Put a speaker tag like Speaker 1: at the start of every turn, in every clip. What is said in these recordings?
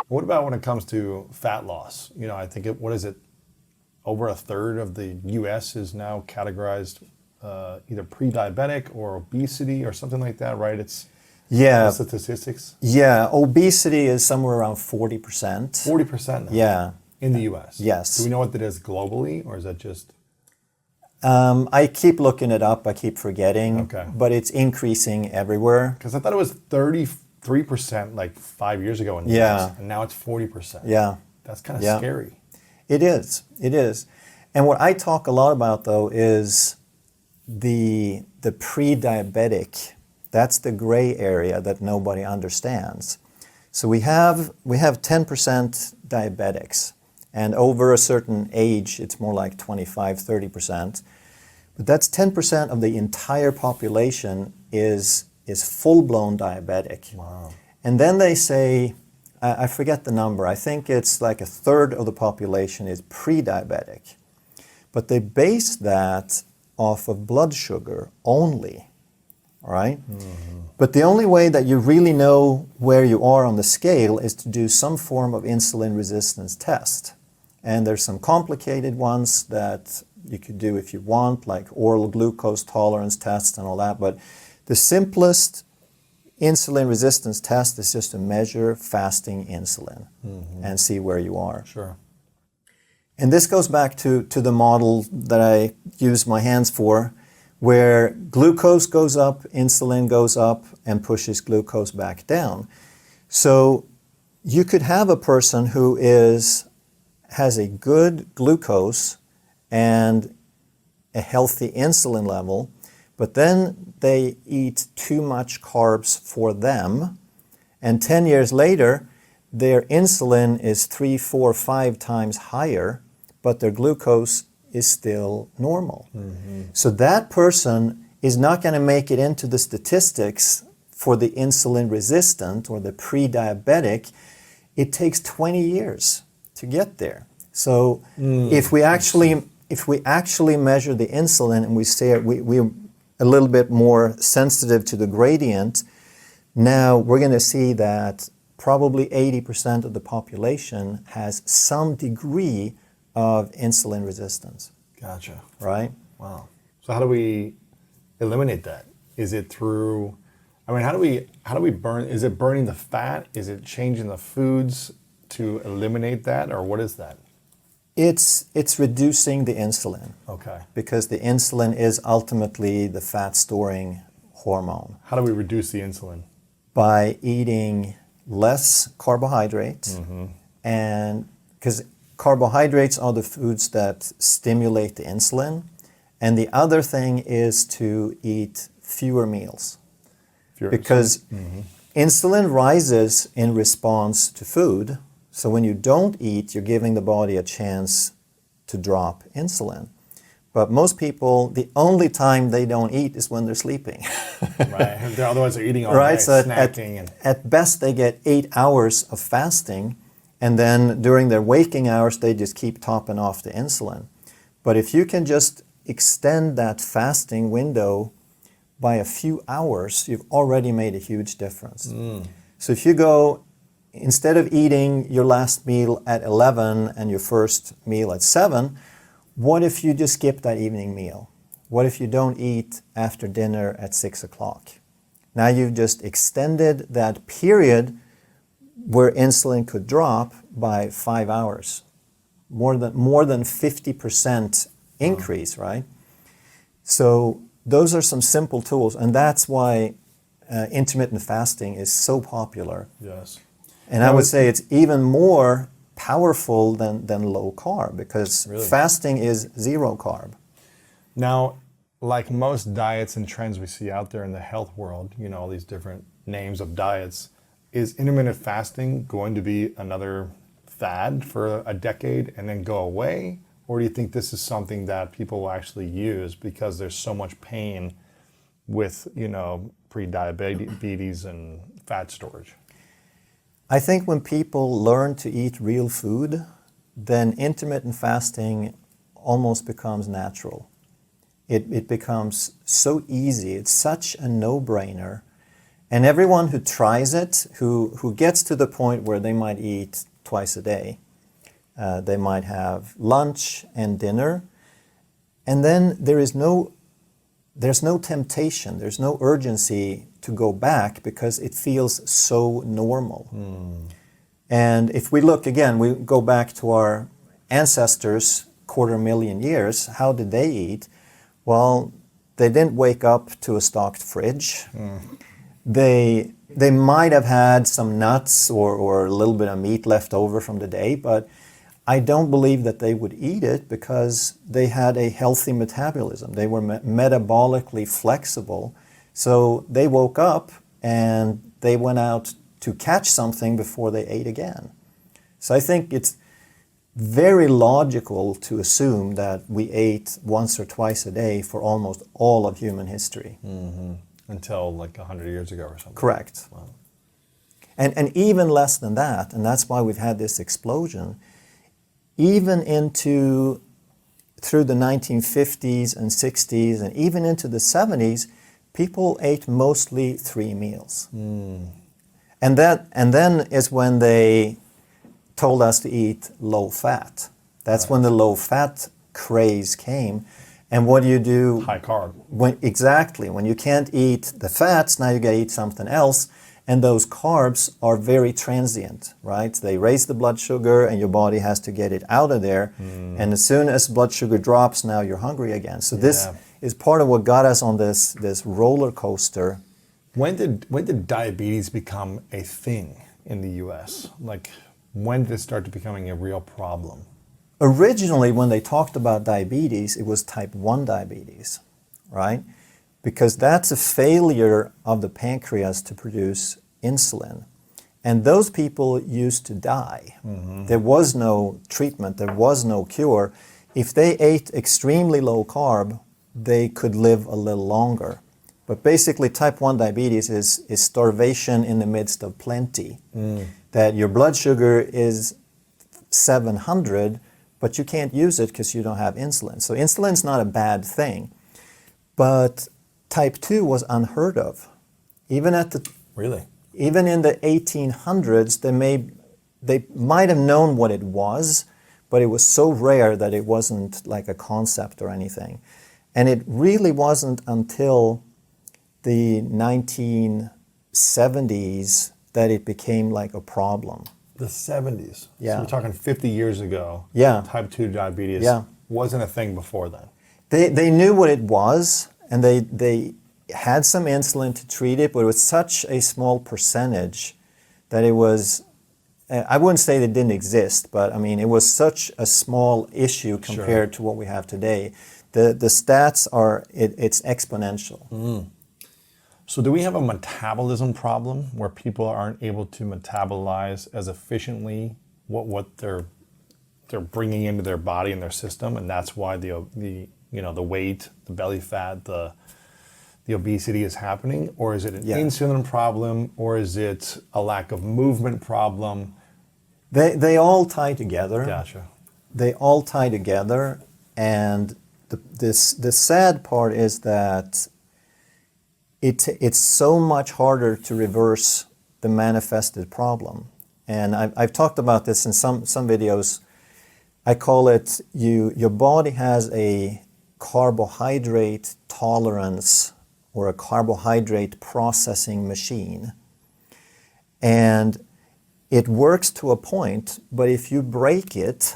Speaker 1: What about when it comes to fat loss? I think what is it? Over a third of the U.S. is now categorized either pre-diabetic or obesity or something like that, right? It's
Speaker 2: Yeah,
Speaker 1: the statistics.
Speaker 2: yeah. Obesity is somewhere around 40%.
Speaker 1: 40% now.
Speaker 2: Yeah.
Speaker 1: In the U.S.
Speaker 2: Yes.
Speaker 1: Do we know what that is globally, or is that just?
Speaker 2: I keep looking it up. I keep forgetting.
Speaker 1: Okay.
Speaker 2: But it's increasing everywhere.
Speaker 1: Because I thought it was 33% like 5 years ago in the
Speaker 2: Yeah.
Speaker 1: US, and now it's 40%.
Speaker 2: Yeah.
Speaker 1: That's kind of
Speaker 2: Yeah.
Speaker 1: scary.
Speaker 2: It is. It is. And what I talk a lot about, though, is the pre-diabetic. That's the gray area that nobody understands. So we have 10% diabetics, and over a certain age, it's more like 25, 30%. But that's 10% of the entire population is full-blown diabetic.
Speaker 1: Wow.
Speaker 2: And then they say, I forget the number, I think it's like a third of the population is pre-diabetic. But they base that off of blood sugar only, all right? Mm-hmm. But the only way that you really know where you are on the scale is to do some form of insulin resistance test. And there's some complicated ones that you could do if you want, like oral glucose tolerance tests and all that. But the simplest insulin resistance test is just to measure fasting insulin and see where you are.
Speaker 1: Sure.
Speaker 2: And this goes back to the model that I use my hands for, where glucose goes up, insulin goes up, and pushes glucose back down. So you could have a person who has a good glucose and a healthy insulin level, but then they eat too much carbs for them, and 10 years later, their insulin is 3, 4, 5 times higher, but their glucose is still normal. Mm-hmm. So that person is not going to make it into the statistics for the insulin resistant or the pre-diabetic. It takes 20 years to get there. So if we actually measure the insulin and we say we're a little bit more sensitive to the gradient, now we're going to see that probably 80% of the population has some degree of insulin resistance.
Speaker 1: Gotcha.
Speaker 2: Right?
Speaker 1: Wow. So how do we eliminate that? Is it through, how do we burn, is it burning the fat? Is it changing the foods to eliminate that, or what is that?
Speaker 2: It's reducing the insulin.
Speaker 1: Okay.
Speaker 2: Because the insulin is ultimately the fat storing hormone.
Speaker 1: How do we reduce the insulin?
Speaker 2: By eating less carbohydrates, and because carbohydrates are the foods that stimulate the insulin, and the other thing is to eat fewer meals. Because insulin rises in response to food, so when you don't eat, you're giving the body a chance to drop insulin. But most people, the only time they don't eat is when they're sleeping.
Speaker 1: Right. Otherwise, they're eating all
Speaker 2: right?
Speaker 1: night,
Speaker 2: So
Speaker 1: snacking.
Speaker 2: at best, they get 8 hours of fasting, and then during their waking hours, they just keep topping off the insulin. But if you can just extend that fasting window by a few hours, you've already made a huge difference. So if you go, instead of eating your last meal at 11 and your first meal at 7, what if you just skip that evening meal? What if you don't eat after dinner at 6 o'clock? Now you've just extended that period where insulin could drop by 5 hours. More than 50% increase, right? So those are some simple tools, and that's why intermittent fasting is so popular.
Speaker 1: Yes.
Speaker 2: And I would say it's even more powerful than low carb, because fasting is 0 carb.
Speaker 1: Now, like most diets and trends we see out there in the health world, all these different names of diets, is intermittent fasting going to be another fad for a decade and then go away? Or do you think this is something that people will actually use because there's so much pain with, pre-diabetes and fat storage?
Speaker 2: I think when people learn to eat real food, then intermittent fasting almost becomes natural. It becomes so easy. It's such a no-brainer. And everyone who tries it, who gets to the point where they might eat twice a day, they might have lunch and dinner, and then there's no temptation, there's no urgency to go back because it feels so normal. And if we look again, we go back to our ancestors, 250,000 years, how did they eat? Well, they didn't wake up to a stocked fridge. They might have had some nuts or a little bit of meat left over from the day, but I don't believe that they would eat it because they had a healthy metabolism. They were metabolically flexible. So they woke up and they went out to catch something before they ate again. So I think it's very logical to assume that we ate once or twice a day for almost all of human history.
Speaker 1: Until like 100 years ago or something.
Speaker 2: Correct.
Speaker 1: Wow.
Speaker 2: And even less than that, and that's why we've had this explosion, even through the 1950s and 60s and even into the 70s, people ate mostly 3 meals. And then is when they told us to eat low fat. That's when the low fat craze came. And what do you do?
Speaker 1: High carb.
Speaker 2: Exactly. When you can't eat the fats, now you got to eat something else. And those carbs are very transient, right? They raise the blood sugar and your body has to get it out of there. And as soon as blood sugar drops, now you're hungry again. So this is part of what got us on this roller coaster.
Speaker 1: When did diabetes become a thing in the US? Like, when did it start to becoming a real problem?
Speaker 2: Originally, when they talked about diabetes, it was type 1 diabetes, right? Because that's a failure of the pancreas to produce insulin. And those people used to die. There was no treatment, there was no cure. If they ate extremely low carb, they could live a little longer. But basically, type 1 diabetes is starvation in the midst of plenty. That your blood sugar is 700, but you can't use it because you don't have insulin. So insulin's not a bad thing. But type 2 was unheard of. Even in the 1800s, they might have known what it was, but it was so rare that it wasn't like a concept or anything. And it really wasn't until the 1970s that it became like a problem.
Speaker 1: The 70s.
Speaker 2: Yeah.
Speaker 1: So we're talking 50 years ago.
Speaker 2: Yeah.
Speaker 1: Type 2 diabetes wasn't a thing before then.
Speaker 2: They knew what it was, and they had some insulin to treat it, but it was such a small percentage that it was, I wouldn't say that it didn't exist, but I mean, it was such a small issue compared to what we have today. The stats are, it's exponential.
Speaker 1: So do we have a metabolism problem where people aren't able to metabolize as efficiently what they're bringing into their body and their system, and that's why the weight, the belly fat, the obesity is happening? Or is it an insulin problem, or is it a lack of movement problem?
Speaker 2: They all tie together.
Speaker 1: Gotcha.
Speaker 2: They all tie together, and the sad part is that it's so much harder to reverse the manifested problem. And I've talked about this in some videos. I call it, your body has a carbohydrate tolerance or a carbohydrate processing machine. And it works to a point, but if you break it,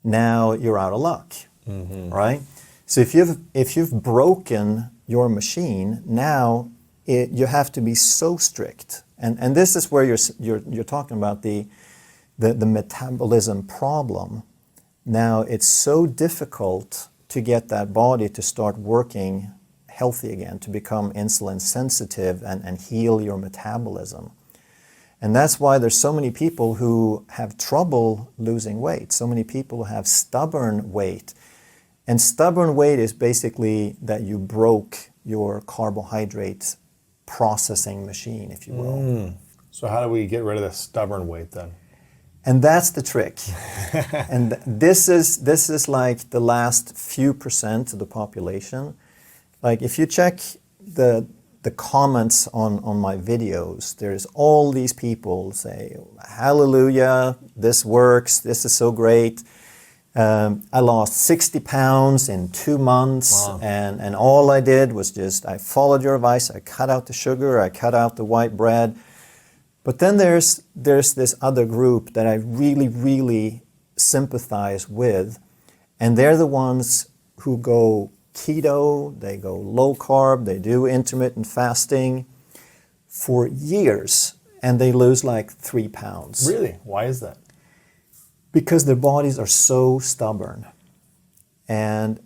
Speaker 2: now you're out of luck, right? So if you've broken your machine, now you have to be so strict. And this is where you're talking about the metabolism problem. Now it's so difficult to get that body to start working healthy again, to become insulin sensitive and heal your metabolism. And that's why there's so many people who have trouble losing weight, so many people who have stubborn weight. And stubborn weight is basically that you broke your carbohydrate processing machine, if you will.
Speaker 1: So how do we get rid of the stubborn weight then?
Speaker 2: And that's the trick. And this is like the last few percent of the population. Like if you check the the comments on my videos, there's all these people say, hallelujah, this works, this is so great. I lost 60 pounds in 2 months.
Speaker 1: Wow.
Speaker 2: And all I did was I followed your advice, I cut out the sugar, I cut out the white bread. But then there's this other group that I really, really sympathize with, and they're the ones who go keto, they go low carb, they do intermittent fasting for years, and they lose like 3 pounds.
Speaker 1: Really? Why is that?
Speaker 2: Because their bodies are so stubborn. And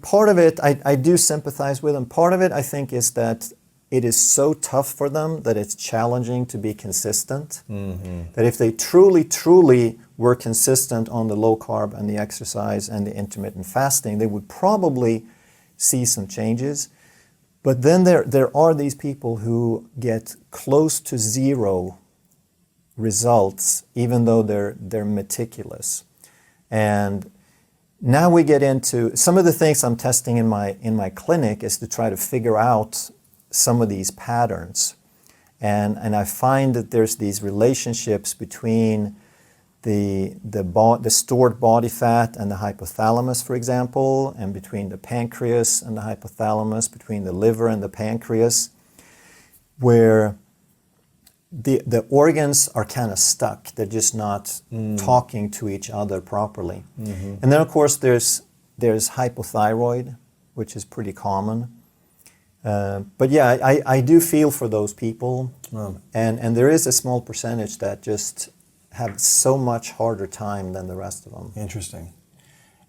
Speaker 2: part of it, I do sympathize with them. Part of it, I think, is that it is so tough for them that it's challenging to be consistent. Mm-hmm. That if they truly, truly were consistent on the low carb and the exercise and the intermittent fasting, they would probably see some changes. But then there are these people who get close to zero results, even though they're meticulous. And now we get into some of the things I'm testing in my clinic is to try to figure out some of these patterns. And I find that there's these relationships between the stored body fat and the hypothalamus, for example, and between the pancreas and the hypothalamus, between the liver and the pancreas, where the organs are kind of stuck. They're just not talking to each other properly. Mm-hmm. And then, of course, there's hypothyroid, which is pretty common. But yeah, I do feel for those people. And there is a small percentage that just have so much harder time than the rest of them.
Speaker 1: Interesting.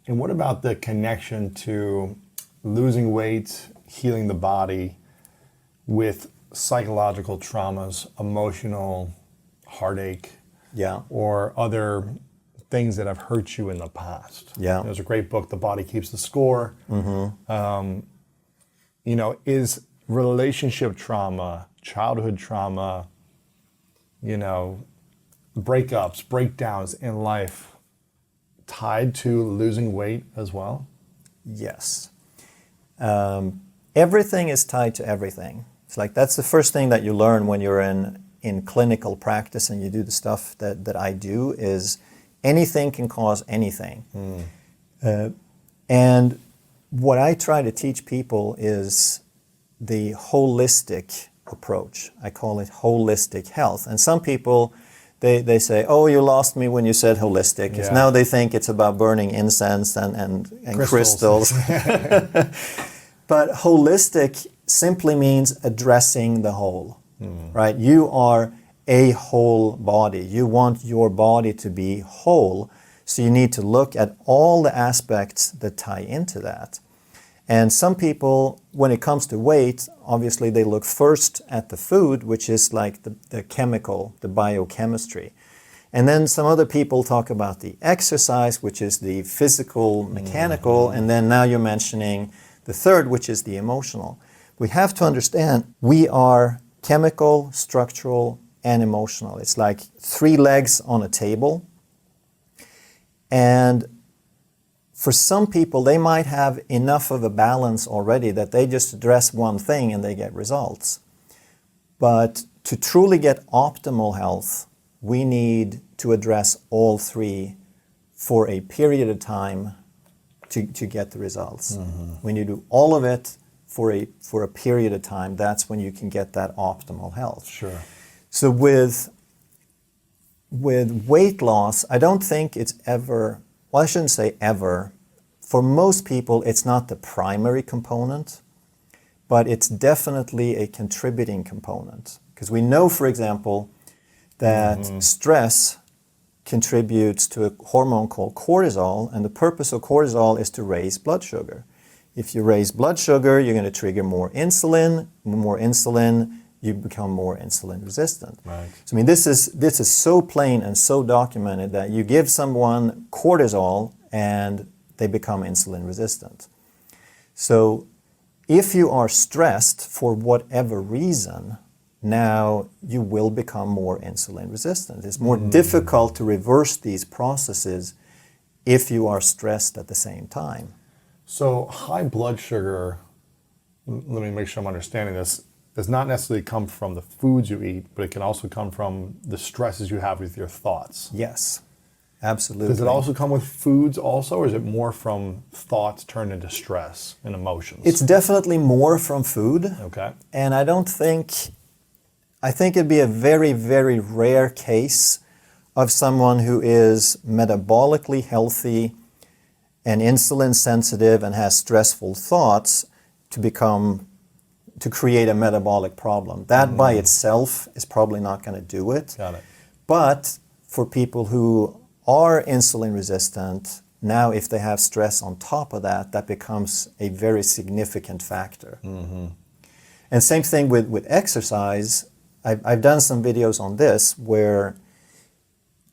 Speaker 1: And what about the connection to losing weight, healing the body with psychological traumas, emotional heartache, or other things that have hurt you in the past?
Speaker 2: Yeah.
Speaker 1: There's a great book, The Body Keeps the Score. Mm-hmm. Is relationship trauma, childhood trauma, breakups, breakdowns in life tied to losing weight as well?
Speaker 2: Yes. Everything is tied to everything. It's like that's the first thing that you learn when you're in clinical practice and you do the stuff that I do is anything can cause anything. And what I try to teach people is the holistic approach. I call it holistic health. And some people, they say, oh, you lost me when you said holistic. Because now they think it's about burning incense and crystals. But holistic simply means addressing the whole, right? You are a whole body. You want your body to be whole. So you need to look at all the aspects that tie into that. And some people, when it comes to weight, obviously they look first at the food, which is like the chemical, the biochemistry. And then some other people talk about the exercise, which is the physical, mechanical, and then now you're mentioning the third, which is the emotional. We have to understand we are chemical, structural, and emotional. It's like 3 legs on a table. And for some people, they might have enough of a balance already that they just address one thing and they get results. But to truly get optimal health, we need to address all 3 for a period of time to get the results. When you do all of it for a period of time, that's when you can get that optimal health.
Speaker 1: Sure.
Speaker 2: So with weight loss, I don't think it's ever, well, I shouldn't say ever. For most people, it's not the primary component, but it's definitely a contributing component. Because we know, for example, that stress contributes to a hormone called cortisol, and the purpose of cortisol is to raise blood sugar. If you raise blood sugar, you're going to trigger more insulin. More insulin, you become more insulin resistant.
Speaker 1: Right.
Speaker 2: So I mean, this is so plain and so documented that you give someone cortisol and they become insulin resistant. So if you are stressed for whatever reason, now you will become more insulin resistant. It's more difficult to reverse these processes if you are stressed at the same time.
Speaker 1: So high blood sugar, let me make sure I'm understanding this, does not necessarily come from the foods you eat, but it can also come from the stresses you have with your thoughts.
Speaker 2: Yes, absolutely.
Speaker 1: Does it also come with foods also, or is it more from thoughts turned into stress and emotions?
Speaker 2: It's definitely more from food.
Speaker 1: Okay.
Speaker 2: And I think it'd be a very, very rare case of someone who is metabolically healthy and insulin sensitive and has stressful thoughts to create a metabolic problem. That by itself is probably not going to do it.
Speaker 1: Got it.
Speaker 2: But for people who are insulin resistant, now if they have stress on top of that, that becomes a very significant factor. And same thing with exercise. I've done some videos on this where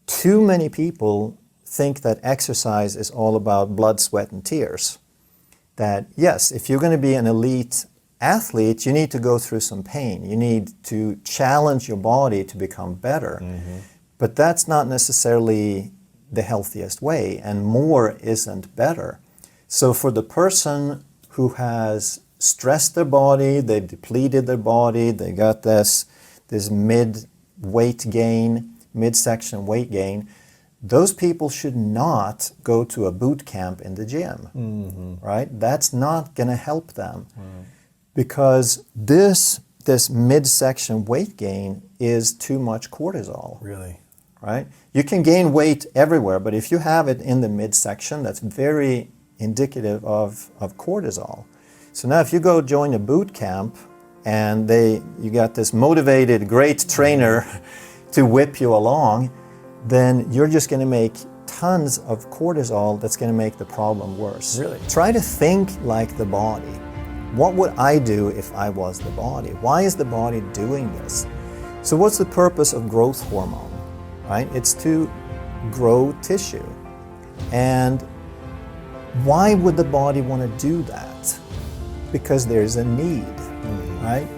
Speaker 2: too many people think that exercise is all about blood, sweat, and tears. That yes, if you're going to be an elite athlete, you need to go through some pain. You need to challenge your body to become better. But that's not necessarily the healthiest way, and more isn't better. So for the person who has stressed their body, they've depleted their body, they got this midsection weight gain, those people should not go to a boot camp in the gym, right? That's not going to help them because this midsection weight gain is too much cortisol.
Speaker 1: Really?
Speaker 2: Right? You can gain weight everywhere, but if you have it in the midsection, that's very indicative of cortisol. So now if you go join a boot camp and you got this motivated, great trainer to whip you along, then you're just going to make tons of cortisol that's going to make the problem worse.
Speaker 1: Really?
Speaker 2: Try to think like the body. What would I do if I was the body? Why is the body doing this? So what's the purpose of growth hormone, right? It's to grow tissue. And why would the body want to do that? Because there's a need, right?